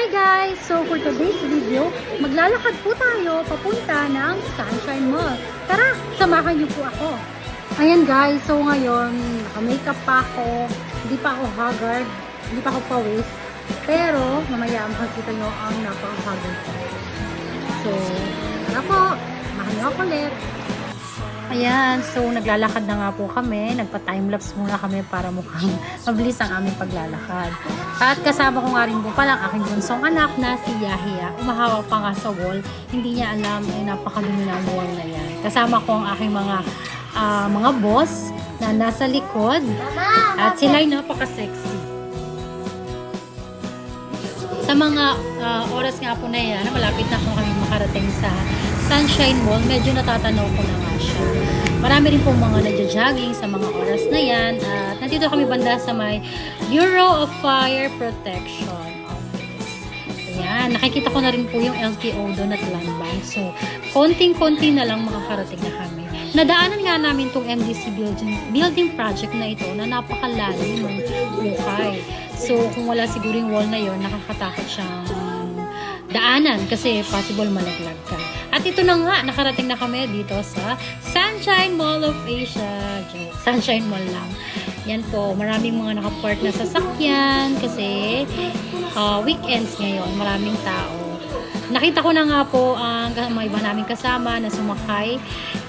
Hi guys! So for today's video, maglalakad po tayo papunta ng Sunshine Mall. Tara, samahan niyo po ako. Ayan guys, so ngayon, naka-makeup pa ako, hindi pa ako haggard, hindi pa ako pawis. Pero mamaya makikita nyo ang napaka-haggard ko. So, tara po, samahan niyo ako ulit. Ayan, so naglalakad na nga po kami. Nagpa-timelapse muna kami para mukhang mabilis ang aming paglalakad. At kasama ko nga rin po pala ang aking bunsong anak na si Yahya. Umahawak pa nga sa wall. Hindi niya alam ay napakadumi ng wall na yan. Kasama ko ang aking mga boss na nasa likod. At sila'y napaka-sexy. Sa mga oras nga po na yan, malapit na kung kami makarating sa Sunshine Mall, medyo natatanaw ko na nga siya. Marami rin pong mga nadja-jogging sa mga oras na yan. At nandito kami banda sa may Bureau of Fire Protection Office. Ayan, nakikita ko na rin po yung LTO doon at Land Bank. So, konting-konti na lang makakarating na kami. Nadaanan nga namin tong MDC building project na ito na napakalalim ng ukay. So, kung wala siguro yung wall na yon, nakakatakot siyang daanan kasi possible malaglag ka. At ito na nga, nakarating na kami dito sa Sunshine Mall of Asia. Sunshine Mall lang. Yan po, maraming mga nakapark na sasakyan kasi weekends ngayon, maraming tao. Nakita ko na nga po ang mga iba naming kasama na sumakay.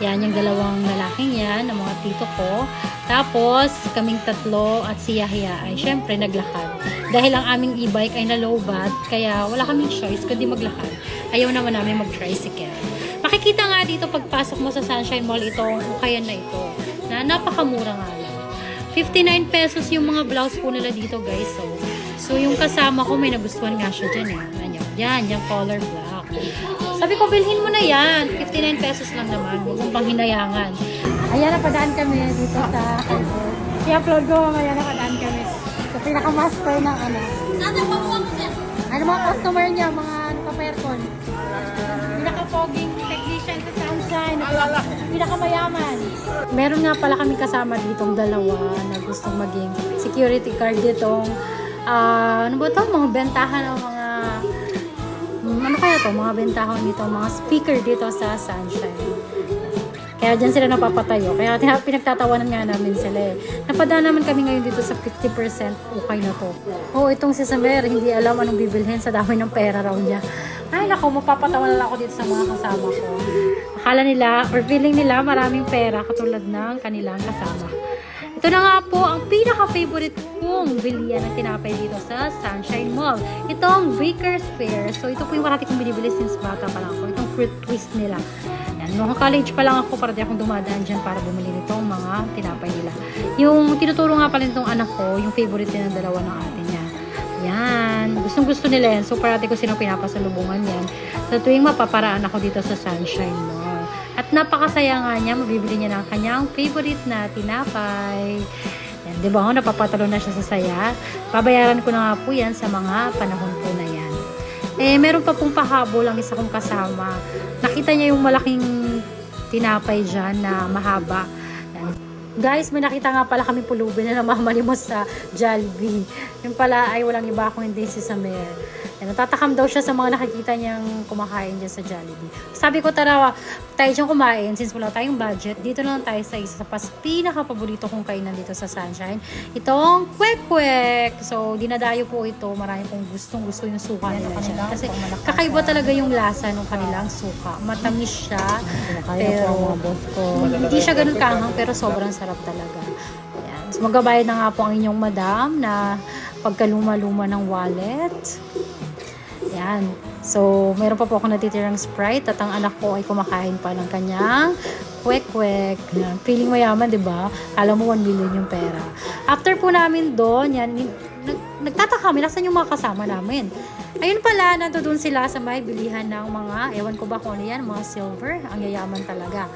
Yan, yung dalawang lalaking yan, ng mga tito ko. Tapos, kaming tatlo at si Yahya ay syempre naglakad. Dahil ang aming e-bike ay na-lowbat, kaya wala kaming choice kundi maglakad. Ayaw naman namin mag-tricycle. Makikita nga dito pagpasok mo sa Sunshine Mall itong ukayan na ito, na napakamura nga lang. 59 pesos yung mga blouse po nila dito guys. So yung kasama ko may nagustuhan nga siya dyan eh. Yan, yung color black. Sabi ko, bilhin mo na yan. 59 pesos lang naman. Huwag mong pang hinayangan. Ayan, napadaan kami dito sa i-upload ko mamaya, napadaan kami. So, pinaka-master ng ano mga customer niya, mga naka-aircon. Pinaka-foging technician sa Sunshine. Pinaka-mayaman. Meron nga pala kami kasama ditong dalawa na gustong maging security guard ditong ano ba ito? Mga bentahan o mga ano kaya to? Mga bentahan dito, mga speaker dito sa Sunshine. Kaya dyan sila napapatayo. Kaya pinagtatawanan nga namin sila eh. Napadaan naman kami ngayon dito sa 50% ukay na to. Oh, itong si Samer, hindi alam anong bibilhin sa dami ng pera raw niya. Ay nako, mapapatawa na lang ako dito sa mga kasama ko. Akala nila, or feeling nila maraming pera katulad ng kanilang kasama. Ito na nga po ang pinaka-favorite kong bilihan ng tinapay dito sa Sunshine Mall. Itong Baker's Fair. So ito po yung marati kong binibili since bata pa lang ako. Itong fruit twist nila. Yan, noong college pa lang ako, parati akong dumadaan dyan para bumili nitong mga tinapay nila. Yung tinuturo nga pala nitong anak ko, yung favorite din ng dalawa ng ate niya. Yan, gustong gusto nila yan. So parati ko silang pinapasalubungan yan. Sa tuwing mapaparaan ako dito sa Sunshine Mall. At napakasaya nga niya, mabibili niya ng kanyang favorite na tinapay. Yan, di ba? Napapatalo na siya sa saya. Babayaran ko na nga po yan sa mga panahon po na yan. Eh, meron pa pong pahabol ang isa kong kasama. Nakita niya yung malaking tinapay dyan na mahaba. Yan. Guys, may nakita nga pala kami pulubi na namamalimos sa Jollibee. Yung pala ay walang iba kung hindi si Samer. Natatakam daw siya sa mga nakikita niyang kumakain dyan sa Jollibee. Sabi ko, tara, tayo dyan kumain. Since wala tayong budget, dito na lang tayo sa isa sa pinaka-paborito kong kainan dito sa Sunshine. Itong kwek-kwek. So, dinadayo po ito. Marami pong gustong-gusto yung suka nila dyan. Kasi kakaiba talaga yung lasa ng kanilang suka. Matamis siya. Pero, hindi siya ganun kahang, pero sobrang sarap talaga. Ayan. So, magabayad na nga po ang inyong madam na pagkaluma-luma ng wallet. Yan. So, meron pa po ako natitirang Sprite at ang anak ko ay kumakain pa ng kanyang kwek-kwek. Yan. Feeling mayaman, di ba? Alam mo, 1 million yung pera. After po namin doon, yan, nagtataka kami, nasan yung mga kasama namin? Ayun pala, nandoon sila sa may bilihan ng mga, ewan ko ba kung ano yan, mga silver. Ang yayaman talaga.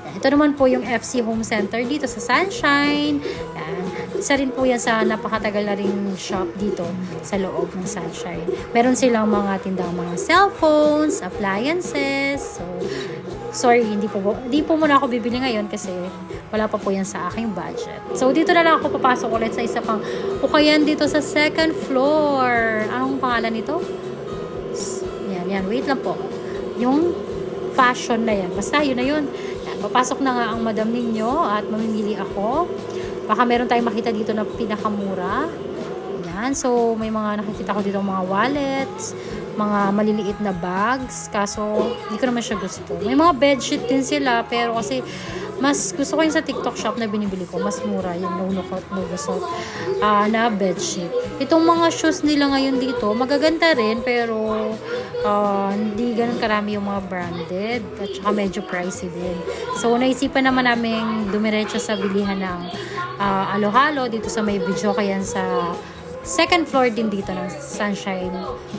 Yan. Ito naman po yung FC Home Center dito sa Sunshine. Yan. Isa rin po yan sa napakatagal na ring shop dito sa loob ng Sunshine. Meron silang mga tindang mga cellphones, appliances. So, sorry, hindi po muna ako bibili ngayon kasi wala pa po yan sa aking budget. So, dito na lang ako papasok ulit sa isa pang ukayan dito sa second floor. Anong pangalan nito? Yan, wait lang po. Yung fashion na yan. Basta, yun na yun. Yan, papasok na nga ang madam ninyo at mamimili ako. Baka meron tayong makita dito na pinakamura. Yan. So, may mga nakikita ko dito mga wallets, mga maliliit na bags. Kaso, hindi ko naman siya gusto. May mga bedsheet din sila, pero kasi mas gusto ko yung sa TikTok shop na binibili ko. Mas mura yung no-lukot, no-gusot na bedsheet. Itong mga shoes nila ngayon dito, magaganda rin, pero hindi ganun karami yung mga branded. At saka medyo pricey din. So, naisipan naman namin dumiretso sa bilihan ng alo-halo dito sa may video kayan sa second floor din dito ng Sunshine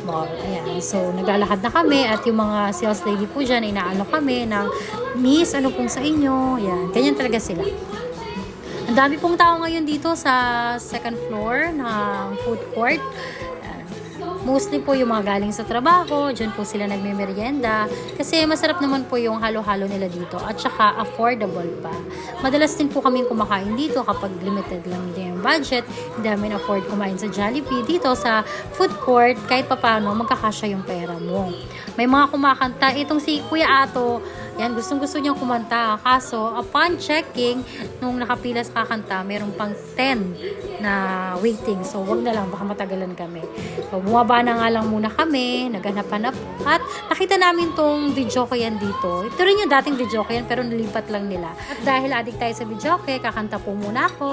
Mall. Ayan. So, naglalakad na kami at yung mga sales lady po dyan, inaano kami ng, Miss, ano pong sa inyo? Ayan. Ganyan talaga sila. Ang dami pong tao ngayon dito sa second floor ng food court. Mostly po yung mga galing sa trabaho, dyan po sila nagme-merienda. Kasi masarap naman po yung halo-halo nila dito. At saka affordable pa. Madalas din po kaming kumakain dito kapag limited lang din yung budget. Hindi namin afford kumain sa Jollibee. Dito sa food court, kahit papano, magkakasya yung pera mo. May mga kumakanta. Itong si Kuya Ato, yan, gustong-gusto niyang kumanta. Kaso, upon checking, nung nakapila sa kakanta, meron pang 10 na waiting. So, wag na lang, baka matagalan kami. So, bumaba na nga lang muna kami, naghanap-hanap. At nakita namin tong video ko yan dito. Ito rin yung dating video ko yan, pero nalipat lang nila. At dahil addict tayo sa video ko, kakanta po muna ako.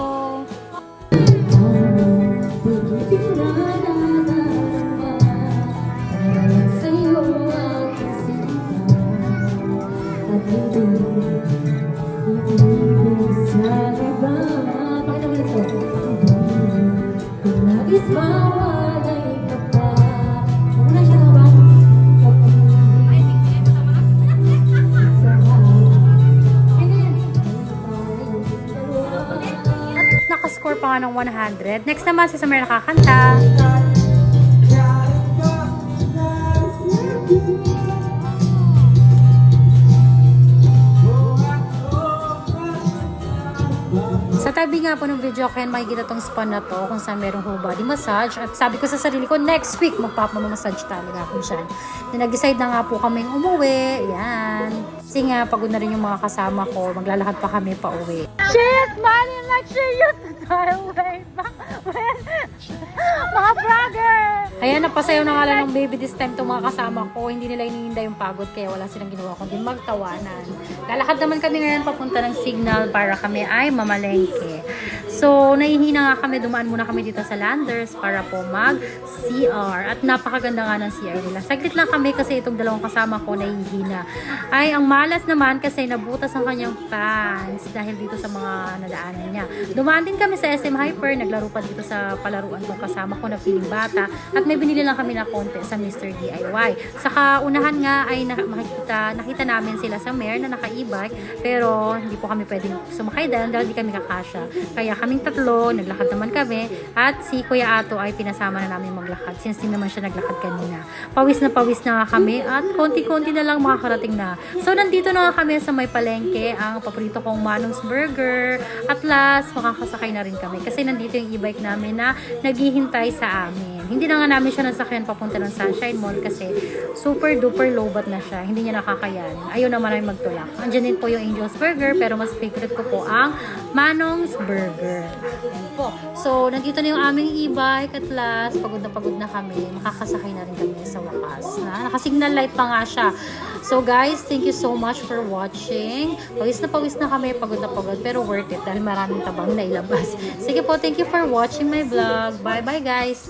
Nakascore pa nga ng 100. Next naman si Samir nakakanta. Sa tabi nga po ng video ko yan, makikita tong spa na to kung saan merong whole body massage. At sabi ko sa sarili ko, next week magpapamassage talaga ako dyan. Nag-decide na nga po kaming umuwi. Yan. Kasi nga, pagod na rin yung mga kasama ko. Maglalakad pa kami pa uwi. She is smiling like she used to smile way back when. Mga vlogger! Ayan, napasayaw na nga lang ng baby this time itong mga kasama ko. Hindi nila iniinda yung pagod kaya wala silang ginawa kundi magtawanan. Lalakad naman kami ngayon papunta ng Signal para kami ay mamalengke. So, nahihina nga kami. Dumaan muna kami dito sa Landers para po mag-CR. At napakaganda nga ng CR nila. Saglit lang kami kasi itong dalawang kasama ko nahihina. Ay, ang malas naman kasi nabutas ang kanyang pants dahil dito sa mga nadaanan niya. Dumaan din kami sa SM Hyper. Naglaro pa dito sa palaruan kong kasama ko na piling bata. At may binili lang kami na konti sa Mr. DIY. Saka unahan nga ay nakita namin sila sa Mare na naka-e-bike. Pero hindi po kami pwedeng sumakay dahil hindi kami kakasya. Kaya kaming tatlo, naglakad naman kami. At si Kuya Ato ay pinasama na namin maglakad. Since din naman siya naglakad kanina. Pawis na nga kami at konti-konti na lang makakarating na. So nandito na nga kami sa may palengke, ang paborito kong Manong's Burger. At last, makakasakay na rin kami. Kasi nandito yung e-bike namin na naghihintay sa amin. Hindi na nga namin siya nasakyan papunta ng Sunshine Mall kasi super duper lowbat na siya. Hindi niya nakakayan. Ayaw naman ay magtulak. Andiyan din po yung Angel's Burger pero mas favorite ko po ang Manong's Burger. Ayan po. So, nandito na yung aming e-bike at last. Pagod na kami. Makakasakay na rin kami sa wakas. Naka-signal light pa nga siya. So guys, thank you so much for watching. Pawis na kami. Pagod na pagod pero worth it dahil maraming tabang na ilabas. Sige po, thank you for watching my vlog. Bye bye guys!